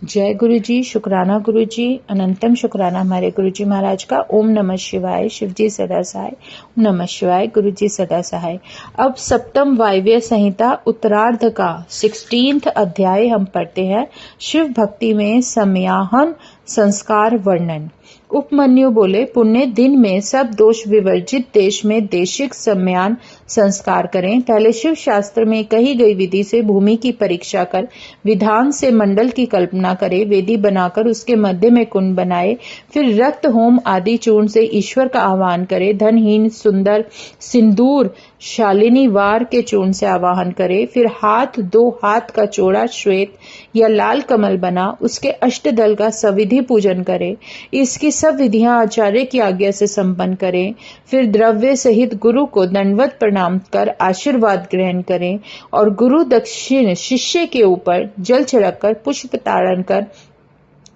जय गुरु जी, शुक्राना गुरु जी, अनंतम शुक्राना हमारे गुरु जी महाराज का। ओम नमः शिवाय, शिव जी सदा सहाय। ओम नमः शिवाय, गुरु जी सदा सहाय। अब सप्तम वायव्य संहिता उत्तरार्ध का 16th अध्याय हम पढ़ते हैं। शिव भक्ति में समयाहन संस्कार वर्णन। उपमन्यु बोले, पुण्य दिन में सब दोष विवर्जित देश में देशिक सम्मान संस्कार करें। पहले शिव शास्त्र में कही गई विधि से भूमि की परीक्षा कर विधान से मंडल की कल्पना करे, वेदी बनाकर उसके मध्य में कुंड बनाए, फिर रक्त होम आदि चूर्ण से ईश्वर का आह्वान करे, धनहीन सुंदर सिंदूर शालिनी वार के चूर्ण से आवाहन करे, फिर हाथ 2 हाथ का चौड़ा श्वेत या लाल कमल बना उसके अष्टदल का सविधि पूजन करे। इसकी सब विधियां आचार्य की आज्ञा से संपन्न करें। फिर द्रव्य सहित गुरु को दंडवत प्रणाम कर आशीर्वाद ग्रहण करें और गुरु दक्षिण शिष्य के ऊपर जल छिड़ककर पुष्प ताड़न कर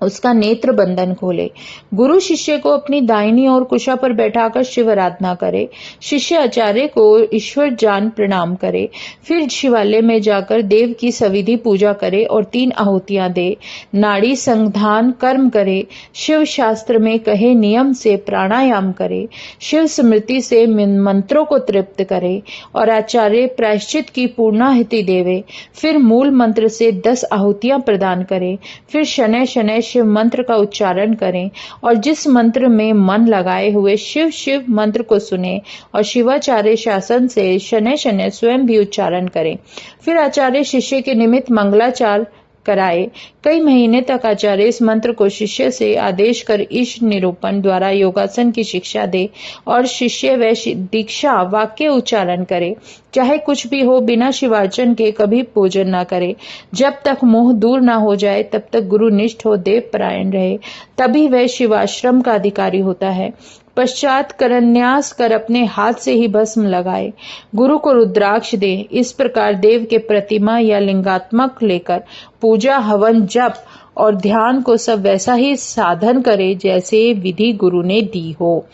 उसका नेत्र बंधन खोले। गुरु शिष्य को अपनी दाहिनी ओर कुशा पर बैठाकर शिव आराधना करे। शिष्य आचार्य को ईश्वर जान प्रणाम करे। फिर शिवालय में जाकर देव की सविधि पूजा करे और 3 आहुतियां दे। नाड़ी संधान कर्म करे। शिव शास्त्र में कहे नियम से प्राणायाम करे। शिव स्मृति से मंत्रों को तृप्त करे और आचार्य प्रायश्चित की पूर्णाहुति देवे। फिर मूल मंत्र से 10 आहुतियां प्रदान करे। फिर शनैः शनैः शिव मंत्र का उच्चारण करें और जिस मंत्र में मन लगाए हुए शिव शिव मंत्र को सुने और शिवाचार्य शासन से शनैः शनैः स्वयं भी उच्चारण करें। फिर आचार्य शिष्य के निमित्त मंगलाचार कराए। कई महीने तक आचार्य इस मंत्र को शिष्य से आदेश कर ईश निरूपण द्वारा योगासन की शिक्षा दे और शिष्य व दीक्षा वाक्य उच्चारण करे। चाहे कुछ भी हो, बिना शिवार्चन के कभी भोजन न करे। जब तक मोह दूर न हो जाए तब तक गुरु निष्ठ हो, देव परायण रहे, तभी वह शिवाश्रम का अधिकारी होता है। पश्चात करन्यास कर अपने हाथ से ही भस्म लगाए। गुरु को रुद्राक्ष दे। इस प्रकार देव के प्रतिमा या लिंगात्मक लेकर पूजा हवन जप और ध्यान को सब वैसा ही साधन करे जैसे विधि गुरु ने दी हो।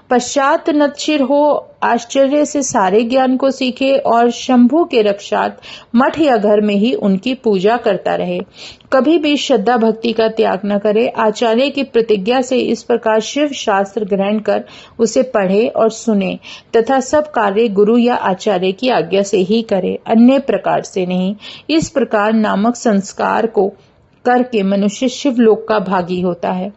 पश्चात नतशिर हो, आश्चर्य से सारे ज्ञान को सीखे और शंभु के रक्षार्थ मठ या घर में ही उनकी पूजा करता रहे। कभी भी श्रद्धा भक्ति का त्याग न करे। आचार्य की प्रतिज्ञा से इस प्रकार शिव शास्त्र ग्रहण कर उसे पढ़े और सुने तथा सब कार्य गुरु या आचार्य की आज्ञा से ही करे, अन्य प्रकार से नहीं। इस प्रकार नामक संस्कार को करके मनुष्य शिवलोक का भागी होता है।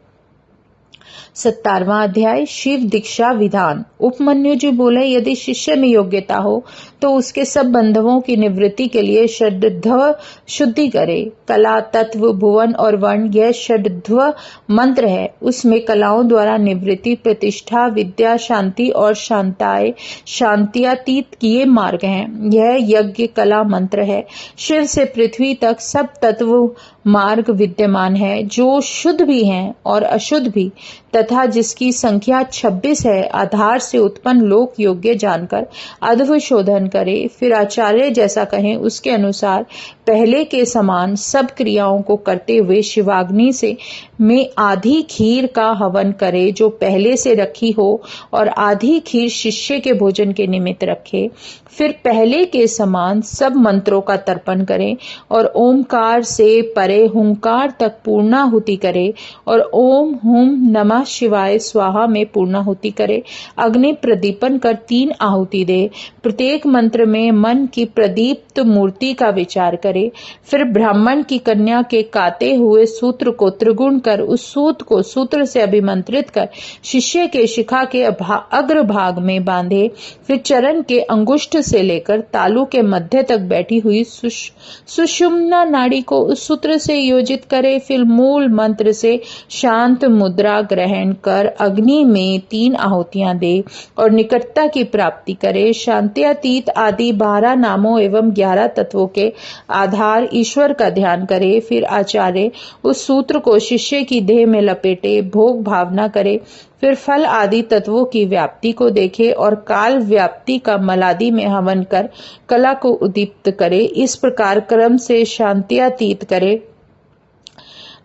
17वां अध्याय शिव दीक्षा विधान। उपमन्यु जी बोले, यदि शिष्य में योग्यता हो तो उसके सब बंधवों की निवृत्ति के लिए षड्ध्व शुद्धि करे। कला तत्व भुवन और वर्ण यह षड्ध्व मंत्र है। उसमें कलाओं द्वारा निवृत्ति, प्रतिष्ठा, विद्या, शांति और शांताय शांत्यातीत किए मार्ग हैं। यह यज्ञ कला मंत्र है। शिव से पृथ्वी तक सब तत्व मार्ग विद्यमान है, जो शुद्ध भी हैं और अशुद्ध भी, तथा जिसकी संख्या 26 है। आधार से उत्पन्न लोक योग्य जानकर अध्व शोधन करे। फिर आचार्य जैसा कहें उसके अनुसार पहले के समान सब क्रियाओं को करते हुए शिवाग्नि से में आधी खीर का हवन करे जो पहले से रखी हो और आधी खीर शिष्य के भोजन के निमित्त रखे। फिर पहले के समान सब मंत्रों का तर्पण करे और ओमकार से परे हुंकार तक पूर्णाहुति करे और ओम हुम नमः शिवाय स्वाहा में पूर्णाहुति करे। अग्नि प्रदीपन कर 3 आहुति दे। प्रत्येक मंत्र में मन की प्रदीप्त मूर्ति का विचार करे। फिर ब्राह्मण की कन्या के काते हुए सूत्र को त्रिगुण कर उस सूत को सूत्र से अभिमंत्रित कर शिष्य के शिखा के अग्रभाग में बांधे। फिर चरण के अंगुष्ठ से लेकर तालू के मध्य तक बैठी हुई सुषुम्ना नाड़ी को उस सूत्र से योजित करे। फिर मूल मंत्र से शांत मुद्रा ग्रहण कर अग्नि में 3 आहुतियां दे और निकटता की प्राप्ति करे। शांत्यातीत आदि 12 नामों एवं 11 तत्वों के आधार ईश्वर का ध्यान करे। फिर आचार्य उस सूत्र को शिष्य की देह में लपेटे, भोग भावना करे। फिर फल आदि तत्वों की व्याप्ति को देखे और काल व्याप्ति का मलादि में हवन कर कला को उद्दीप्त करे। इस प्रकार क्रम से शांत्यातीत करे।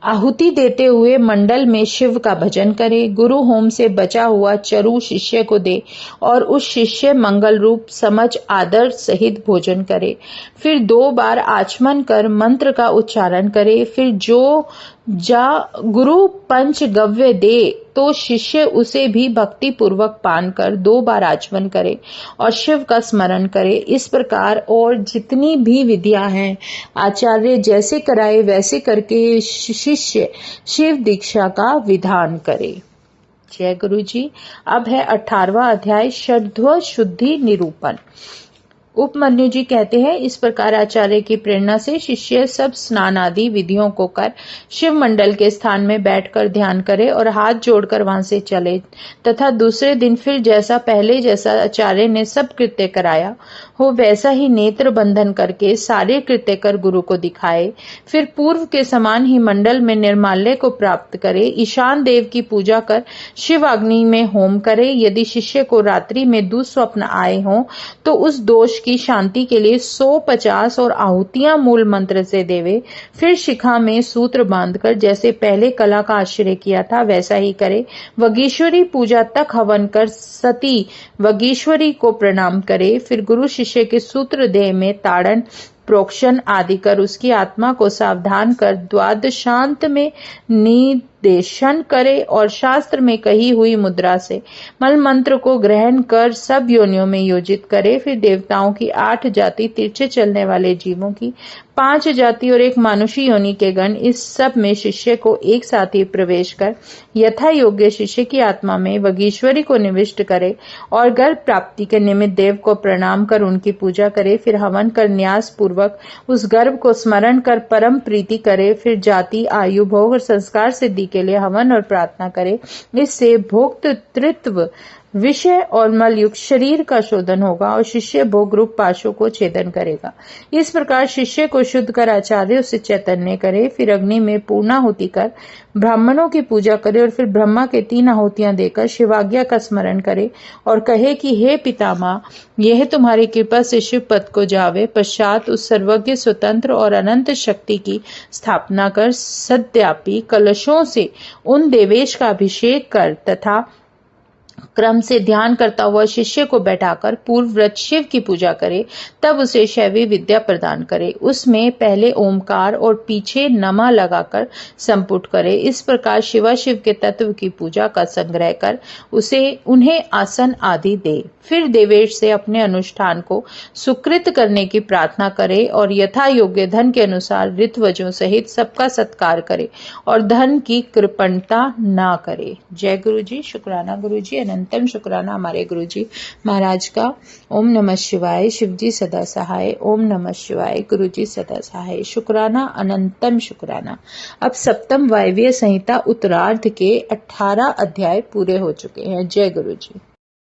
आहुति देते हुए मंडल में शिव का भजन करे। गुरु होम से बचा हुआ चरु शिष्य को दे और उस शिष्य मंगल रूप समझ आदर सहित भोजन करे। फिर 2 बार आचमन कर मंत्र का उच्चारण करे। फिर जो गुरु पंच गव्य दे तो शिष्य उसे भी भक्ति पूर्वक पान कर 2 बार आचमन करे और शिव का स्मरण करे। इस प्रकार और जितनी भी विधियां हैं आचार्य जैसे कराए वैसे करके शिष्य शिव दीक्षा का विधान करे। जय गुरु जी। अब है 18वां अध्याय षड्व शुद्धि निरूपण। उपमन्यु जी कहते हैं, इस प्रकार आचार्य की प्रेरणा से शिष्य सब स्नान आदि विधियों को कर शिव मंडल के स्थान में बैठकर ध्यान करे और हाथ जोड़कर वहां से चले तथा दूसरे दिन फिर जैसा आचार्य ने सब कृत्य कराया हो वैसा ही नेत्र बंधन करके सारे कृत्य कर गुरु को दिखाए। फिर पूर्व के समान ही मंडल में निर्माल्य को प्राप्त करे। ईशान देव की पूजा कर शिव अग्नि में होम करे। यदि शिष्य को रात्रि में दुस्वप्न आए हों तो उस दोष की शांति के लिए 150 और आहुतियां मूल मंत्र से देवे। फिर शिखा में सूत्र बांधकर जैसे पहले कला का आश्रय किया था वैसा ही करे। वगीश्वरी पूजा तक हवन कर सती वगीश्वरी को प्रणाम करे। फिर गुरु शिष्य के सूत्र देह में ताड़न प्रोक्षण आदि कर उसकी आत्मा को सावधान कर द्वादशांत में निर्देशन करे और शास्त्र में कही हुई मुद्रा से मल मंत्र को ग्रहण कर सब योनियों में योजित करे। फिर देवताओं की 8 जाति, तिरछे चलने वाले जीवों की 5 जाति और एक मानुषी योनि के गण, इस सब में शिष्य को एक साथ ही प्रवेश कर यथा योग्य शिष्य की आत्मा में वगीश्वरी को निविष्ट करे और गर्भ प्राप्ति के निमित्त देव को प्रणाम कर उनकी पूजा करे। फिर हवन कर न्यास पूर्वक उस गर्भ को स्मरण कर परम प्रीति करे। फिर जाति, आयु, भोग और संस्कार सिद्धि के लिए हवन और प्रार्थना करे। इससे भोक्तृत्व विषय और मल युक्त शरीर का शोधन होगा और शिष्य भोग रूप पाशों को छेदन करेगा। इस प्रकार शिष्य को शुद्ध कर आचार्य उसे चैतन्य करे। फिर अग्नि में पूर्णाहुति कर ब्राह्मणों की पूजा करे और फिर ब्रह्मा के 3 आहुतियां देकर शिवाज्ञा का स्मरण करे और कहे कि हे पितामह, यह तुम्हारी कृपा से शिव पद को जावे। पश्चात उस सर्वज्ञ, स्वतंत्र और अनंत शक्ति की स्थापना कर सद्यापि कलशों से उन देवेश का अभिषेक कर तथा क्रम से ध्यान करता हुआ शिष्य को बैठाकर पूर्व व्रत शिव की पूजा करे। तब उसे शैवी विद्या प्रदान करे। उसमें पहले ओमकार और पीछे नमा लगाकर संपुट करे। इस प्रकार शिवाशिव के तत्व की पूजा का संग्रह कर उन्हें आसन आदि दे। फिर देवेश से अपने अनुष्ठान को सुकृत करने की प्रार्थना करे और यथा योग्य धन के अनुसार ऋत्वजों सहित सबका सत्कार करे और धन की कृपणता ना करे। जय गुरु जी। शुक्राना गुरु जी, अनंतम शुक्राना हमारे गुरु जी महाराज का। ओम नमः शिवाय। शिव जी सदा सहाय। ओम नमः शिवाय। गुरु जी सदा सहाय। शुक्राना, अनंतम शुक्राना। अब सप्तम वायव्य संहिता उत्तरार्ध के 18 अध्याय पूरे हो चुके हैं। जय गुरु जी।